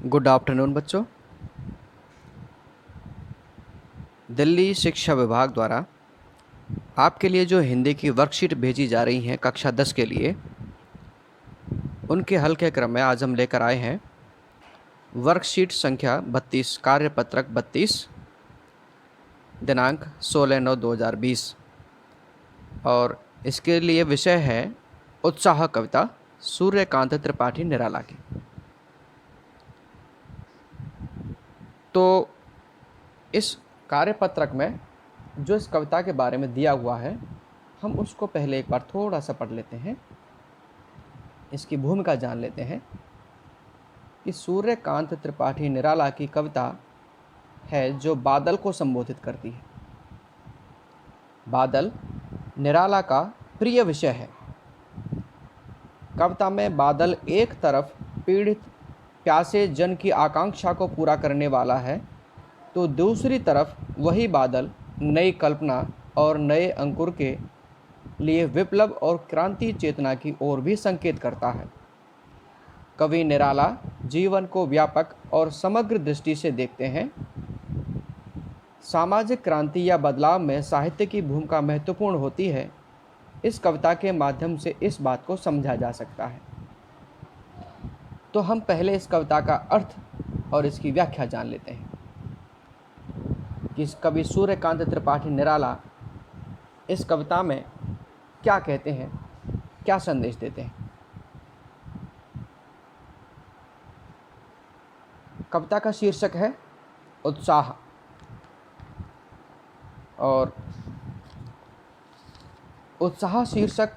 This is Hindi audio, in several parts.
गुड आफ्टरनून बच्चों। दिल्ली शिक्षा विभाग द्वारा आपके लिए जो हिंदी की वर्कशीट भेजी जा रही हैं कक्षा 10 के लिए, उनके हल के क्रम में आज हम लेकर आए हैं वर्कशीट संख्या 32, कार्यपत्रक 32, दिनांक 16/9/2020। और इसके लिए विषय है उत्साह कविता, सूर्यकांत त्रिपाठी निराला की। तो इस कार्यपत्रक में जो इस कविता के बारे में दिया हुआ है, हम उसको पहले एक बार थोड़ा सा पढ़ लेते हैं, इसकी भूमिका जान लेते हैं कि सूर्यकांत त्रिपाठी निराला की कविता है जो बादल को संबोधित करती है। बादल निराला का प्रिय विषय है। कविता में बादल एक तरफ पीड़ित प्यासे जन की आकांक्षा को पूरा करने वाला है, तो दूसरी तरफ वही बादल नई कल्पना और नए अंकुर के लिए विप्लव और क्रांति चेतना की ओर भी संकेत करता है। कवि निराला जीवन को व्यापक और समग्र दृष्टि से देखते हैं। सामाजिक क्रांति या बदलाव में साहित्य की भूमिका महत्वपूर्ण होती है। इस कविता के माध्यम से इस बात को समझा जा सकता है। तो हम पहले इस कविता का अर्थ और इसकी व्याख्या जान लेते हैं कि कवि सूर्यकांत त्रिपाठी निराला इस कविता में क्या कहते हैं, क्या संदेश देते हैं। कविता का शीर्षक है उत्साह, और उत्साह शीर्षक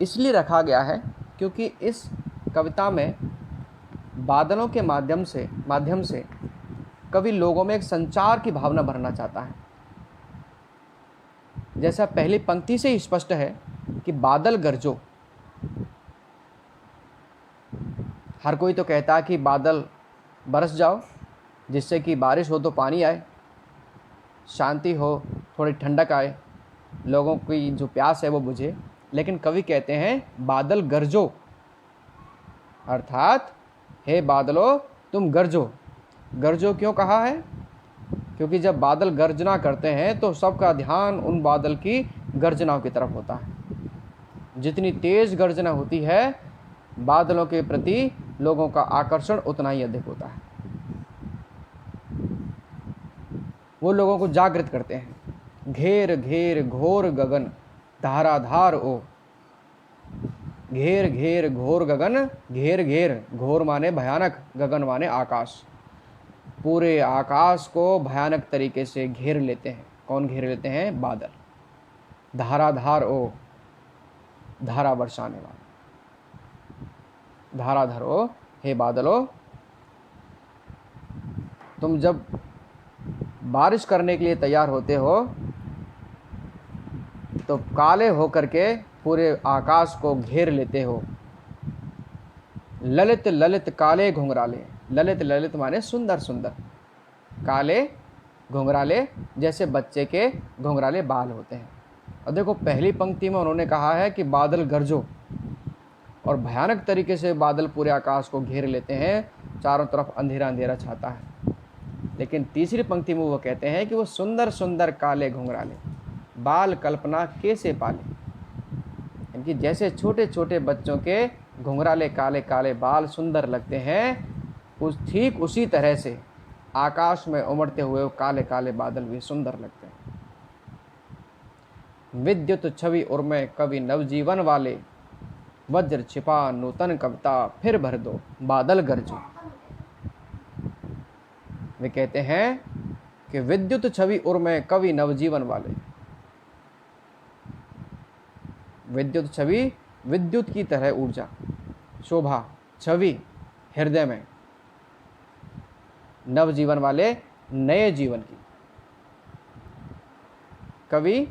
इसलिए रखा गया है क्योंकि इस कविता में बादलों के माध्यम से कवि लोगों में एक संचार की भावना भरना चाहता है। जैसा पहली पंक्ति से ही स्पष्ट है कि बादल गरजो। हर कोई तो कहता है कि बादल बरस जाओ जिससे कि बारिश हो तो पानी आए, शांति हो, थोड़ी ठंडक आए, लोगों की जो प्यास है वो बुझे। लेकिन कवि कहते हैं बादल गरजो, अर्थात हे बादलों तुम गरजो। गरजो क्यों कहा है? क्योंकि जब बादल गर्जना करते हैं तो सबका ध्यान उन बादल की गर्जनाओं की तरफ होता है। जितनी तेज गर्जना होती है बादलों के प्रति लोगों का आकर्षण उतना ही अधिक होता है। वो लोगों को जागृत करते हैं। घेर घेर घोर गगन धाराधार ओ। घेर घेर घोर गगन, घेर घेर, घोर माने भयानक, गगन माने आकाश। पूरे आकाश को भयानक तरीके से घेर लेते हैं। कौन घेर लेते हैं? बादल। धाराधार ओ, धारा बरसाने वाला। धाराधर ओ, हे बादलों तुम जब बारिश करने के लिए तैयार होते हो तो काले होकर के पूरे आकाश को घेर लेते हो। ललित ललित काले घुंघराले। ललित ललित माने सुंदर सुंदर, काले घुंघराले जैसे बच्चे के घुंघराले बाल होते हैं। और देखो पहली पंक्ति में उन्होंने कहा है कि बादल गरजो, और भयानक तरीके से बादल पूरे आकाश को घेर लेते हैं, चारों तरफ अंधेरा अंधेरा छाता है। लेकिन तीसरी पंक्ति में वो कहते हैं कि वो सुंदर सुंदर काले घुंघराले, बाल कल्पना कैसे पाले। यानी जैसे छोटे छोटे बच्चों के घुंघराले काले काले बाल सुंदर लगते हैं, ठीक उसी तरह से आकाश में उमड़ते हुए काले काले बादल भी सुंदर लगते हैं। विद्युत छवि उर्मे कवि नवजीवन वाले, वज्र छिपा नूतन कविता फिर भर दो, बादल गरजो। वे कहते हैं कि विद्युत छवि उर्मे कवि नवजीवन वाले। विद्युत छवि, विद्युत की तरह ऊर्जा, शोभा, छवि हृदय में, नवजीवन वाले नए जीवन की। कवि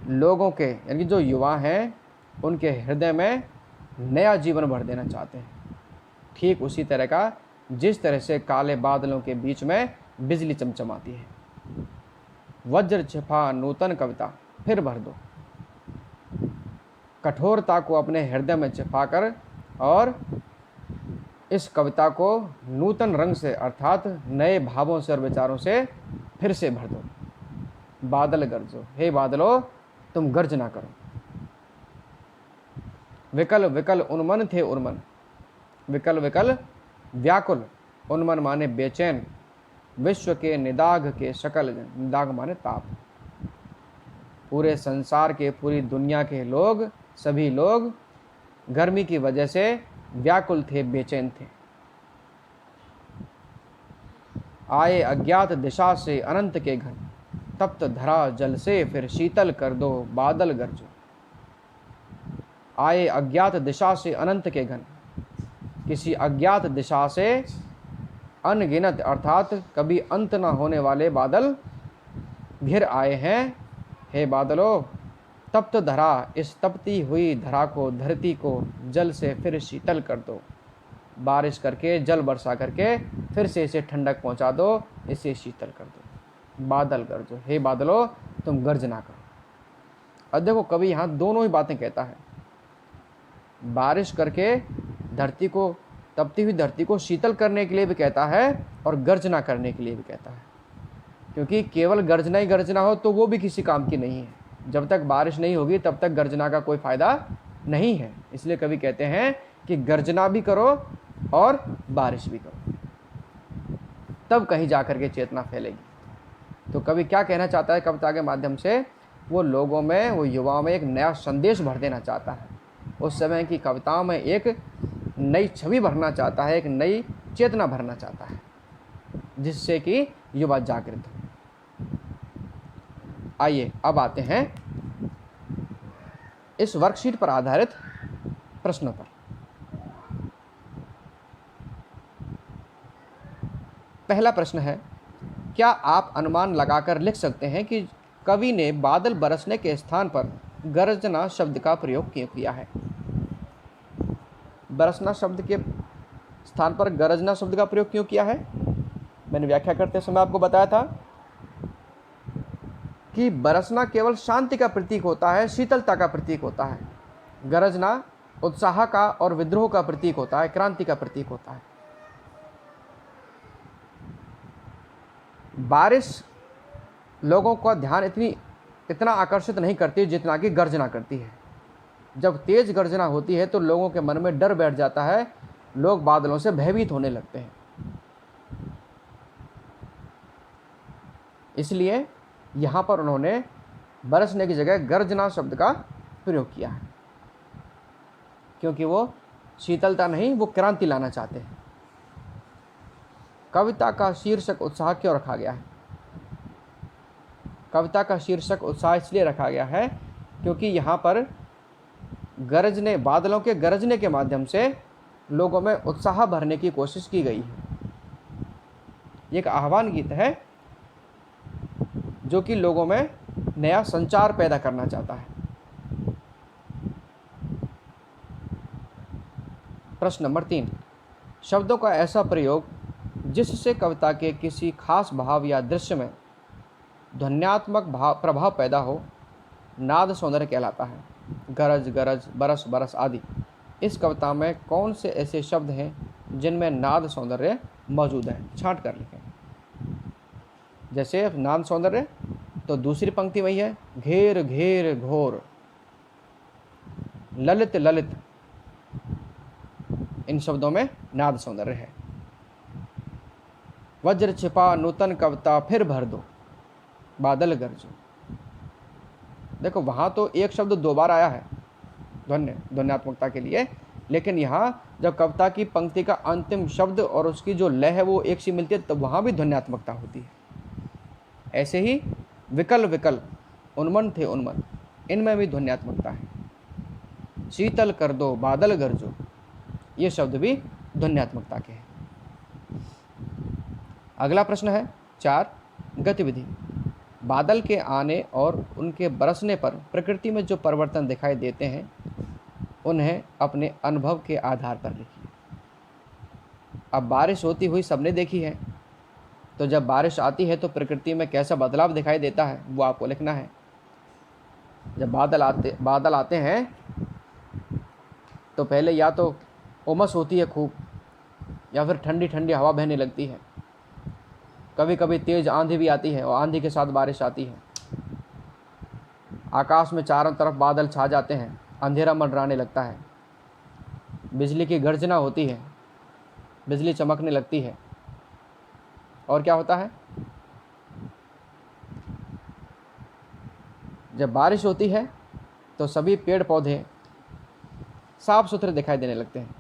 लोगों के यानी जो युवा हैं उनके हृदय में नया जीवन भर देना चाहते हैं। ठीक उसी तरह का जिस तरह से काले बादलों के बीच में बिजली चमचमाती है। वज्र छिपा नूतन कविता फिर भर दो। कठोरता को अपने हृदय में छिपाकर और इस कविता को नूतन रंग से अर्थात नए भावों से और विचारों से फिर से भर दो। बादल गरजो, हे बादलो तुम गर्ज ना करो। विकल विकल उन्मन थे उन्मन, विकल विकल व्याकुल, उन्मन माने बेचैन, विश्व के निदाघ के शकल जन, निदाघ माने ताप। पूरे संसार के, पूरी दुनिया के लोग, सभी लोग गर्मी की वजह से व्याकुल थे, बेचैन थे। आए अज्ञात दिशा से अनंत के घन, तप्त धरा जल से फिर शीतल कर दो बादल गरजो। आए अज्ञात दिशा से अनंत के घन, किसी अज्ञात दिशा से अनगिनत अर्थात कभी अंत न होने वाले बादल घिर आए हैं। हे बादलों, तप्त धरा, इस तपती हुई धरा को, धरती को जल से फिर शीतल कर दो। बारिश करके, जल वर्षा करके फिर से इसे ठंडक पहुंचा दो, इसे शीतल कर दो। बादल गरजो, हे बादलों तुम गर्ज ना करो। अब देखो कवि यहाँ दोनों ही बातें कहता है। बारिश करके धरती को, तपती हुई धरती को शीतल करने के लिए भी कहता है और गर्जना करने के लिए भी कहता है। क्योंकि केवल गर्जना ही गर्जना हो तो वो भी किसी काम की नहीं है। जब तक बारिश नहीं होगी तब तक गर्जना का कोई फ़ायदा नहीं है। इसलिए कवि कहते हैं कि गर्जना भी करो और बारिश भी करो, तब कहीं जाकर के चेतना फैलेगी। तो कवि क्या कहना चाहता है कविता के माध्यम से? वो लोगों में, वो युवाओं में एक नया संदेश भर देना चाहता है। उस समय की कविताओं में एक नई छवि भरना चाहता है, एक नई चेतना भरना चाहता है, जिससे कि युवा जागृत हो। आइए अब आते हैं इस वर्कशीट पर आधारित प्रश्नों पर। पहला प्रश्न है, क्या आप अनुमान लगाकर लिख सकते हैं कि कवि ने बादल बरसने के स्थान पर गरजना शब्द का प्रयोग क्यों किया है? बरसना शब्द के स्थान पर गरजना शब्द का प्रयोग क्यों किया है? मैंने व्याख्या करते समय आपको बताया था कि बरसना केवल शांति का प्रतीक होता है, शीतलता का प्रतीक होता है। गरजना उत्साह का और विद्रोह का प्रतीक होता है, क्रांति का प्रतीक होता है। बारिश लोगों का ध्यान इतना आकर्षित नहीं करती जितना कि गर्जना करती है। जब तेज गर्जना होती है तो लोगों के मन में डर बैठ जाता है, लोग बादलों से भयभीत होने लगते हैं। इसलिए यहाँ पर उन्होंने बरसने की जगह गर्जना शब्द का प्रयोग किया है, क्योंकि वो शीतलता नहीं, वो क्रांति लाना चाहते हैं। कविता का शीर्षक उत्साह क्यों रखा गया है? कविता का शीर्षक उत्साह इसलिए रखा गया है क्योंकि यहाँ पर गरजने, बादलों के गरजने के माध्यम से लोगों में उत्साह भरने की कोशिश की गई है। एक आह्वान गीत है जो कि लोगों में नया संचार पैदा करना चाहता है। प्रश्न नंबर 3, शब्दों का ऐसा प्रयोग जिससे कविता के किसी खास भाव या दृश्य में ध्वन्यात्मक प्रभाव पैदा हो, नाद सौंदर्य कहलाता है। गरज गरज, बरस बरस आदि। इस कविता में कौन से ऐसे शब्द हैं जिनमें नाद सौंदर्य मौजूद है? छांट कर लिखें। जैसे नाद सौंदर्य, तो दूसरी पंक्ति वही है, घेर घेर घोर, ललित ललित। इन शब्दों में नाद सौंदर्य है। वज्र छिपा नूतन कविता फिर भर दो, बादल गरजो। देखो वहाँ तो एक शब्द 2 बार आया है ध्वन्यात्मकता के लिए, लेकिन यहाँ जब कविता की पंक्ति का अंतिम शब्द और उसकी जो लय है वो एक सी मिलती है, तब वहाँ भी ध्वन्यात्मकता होती है। ऐसे ही विकल विकल, उन्मन थे उन्मन, इनमें भी ध्वन्यात्मकता है। शीतल कर दो बादल गरजो, ये शब्द भी ध्वन्यात्मकता के हैं। अगला प्रश्न है 4, गतिविधि। बादल के आने और उनके बरसने पर प्रकृति में जो परिवर्तन दिखाई देते हैं उन्हें अपने अनुभव के आधार पर लिखिए। अब बारिश होती हुई सबने देखी है, तो जब बारिश आती है तो प्रकृति में कैसा बदलाव दिखाई देता है वो आपको लिखना है। जब बादल आते हैं तो पहले या तो उमस होती है खूब, या फिर ठंडी ठंडी हवा बहने लगती है। कभी कभी तेज़ आंधी भी आती है और आंधी के साथ बारिश आती है। आकाश में चारों तरफ बादल छा जाते हैं, अंधेरा मंडराने लगता है, बिजली की गर्जना होती है, बिजली चमकने लगती है। और क्या होता है, जब बारिश होती है तो सभी पेड़ पौधे साफ सुथरे दिखाई देने लगते हैं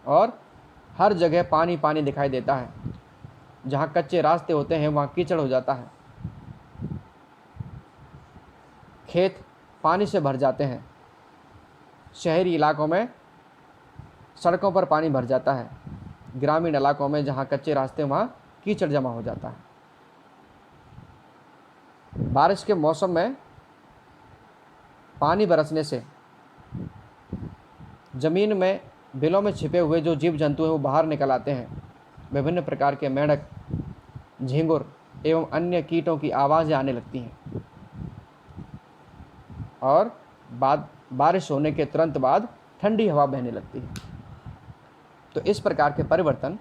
और हर जगह पानी पानी दिखाई देता है। जहाँ कच्चे रास्ते होते हैं वहाँ कीचड़ हो जाता है, खेत पानी से भर जाते हैं, शहरी इलाकों में सड़कों पर पानी भर जाता है, ग्रामीण इलाकों में जहाँ कच्चे रास्ते वहाँ कीचड़ जमा हो जाता है। बारिश के मौसम में पानी बरसने से ज़मीन में बिलों में छिपे हुए जो जीव जंतु हैं वो बाहर निकल आते हैं। विभिन्न प्रकार के मेंढक, झींगुर एवं अन्य कीटों की आवाज़ें आने लगती हैं और बारिश होने के तुरंत बाद ठंडी हवा बहने लगती है। तो इस प्रकार के परिवर्तन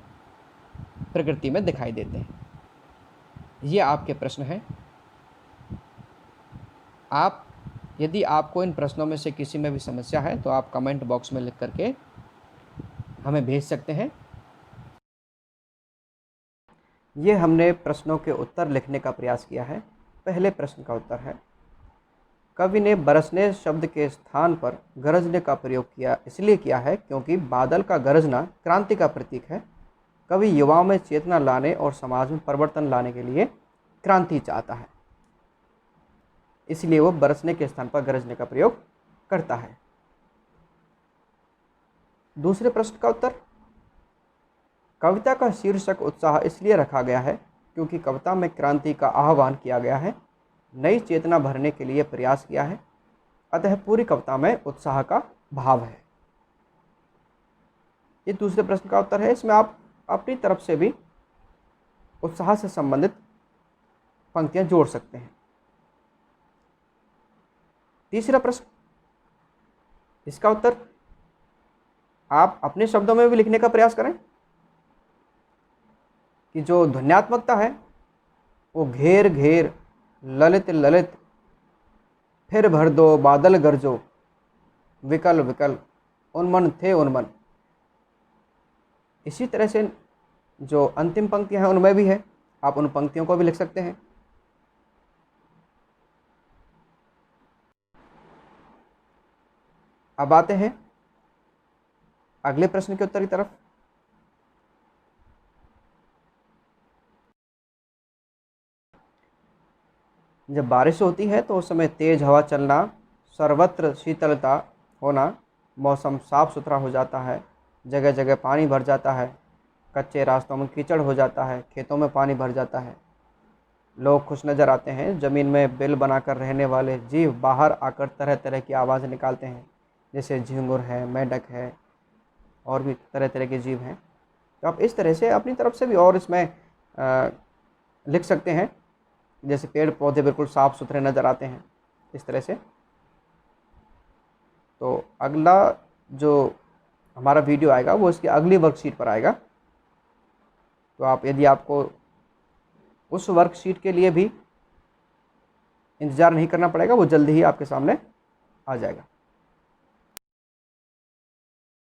प्रकृति में दिखाई देते हैं। ये आपके प्रश्न हैं। यदि आपको इन प्रश्नों में से किसी में भी समस्या है तो आप कमेंट बॉक्स में लिख करके हमें भेज सकते हैं। ये हमने प्रश्नों के उत्तर लिखने का प्रयास किया है। पहले प्रश्न का उत्तर है, कवि ने बरसने शब्द के स्थान पर गरजने का प्रयोग इसलिए किया है क्योंकि बादल का गरजना क्रांति का प्रतीक है। कवि युवाओं में चेतना लाने और समाज में परिवर्तन लाने के लिए क्रांति चाहता है, इसलिए वो बरसने के स्थान पर गरजने का प्रयोग करता है। दूसरे प्रश्न का उत्तर, कविता का शीर्षक उत्साह इसलिए रखा गया है क्योंकि कविता में क्रांति का आह्वान किया गया है, नई चेतना भरने के लिए प्रयास किया है, अतः पूरी कविता में उत्साह का भाव है। ये दूसरे प्रश्न का उत्तर है। इसमें आप अपनी तरफ से भी उत्साह से संबंधित पंक्तियां जोड़ सकते हैं। तीसरा प्रश्न, इसका उत्तर आप अपने शब्दों में भी लिखने का प्रयास करें कि जो ध्वन्यात्मकता है वो घेर घेर, ललित ललित, फिर भर दो बादल गरजो, विकल विकल, उन्मन थे उन्मन। इसी तरह से जो अंतिम पंक्तियां हैं उनमें भी है, आप उन पंक्तियों को भी लिख सकते हैं। अब आते हैं अगले प्रश्न के उत्तर की तरफ। जब बारिश होती है तो उस समय तेज हवा चलना, सर्वत्र शीतलता होना, मौसम साफ सुथरा हो जाता है, जगह जगह पानी भर जाता है, कच्चे रास्तों में कीचड़ हो जाता है, खेतों में पानी भर जाता है, लोग खुश नज़र आते हैं, ज़मीन में बिल बनाकर रहने वाले जीव बाहर आकर तरह तरह की आवाज़ निकालते हैं, जैसे झिंगुर है, मेंढक है और भी तरह तरह के जीव हैं। तो आप इस तरह से अपनी तरफ से भी और इसमें लिख सकते हैं, जैसे पेड़ पौधे बिल्कुल साफ़ सुथरे नज़र आते हैं, इस तरह से। तो अगला जो हमारा वीडियो आएगा वो इसकी अगली वर्कशीट पर आएगा। तो आप, यदि आपको उस वर्कशीट के लिए भी इंतज़ार नहीं करना पड़ेगा, वो जल्दी ही आपके सामने आ जाएगा।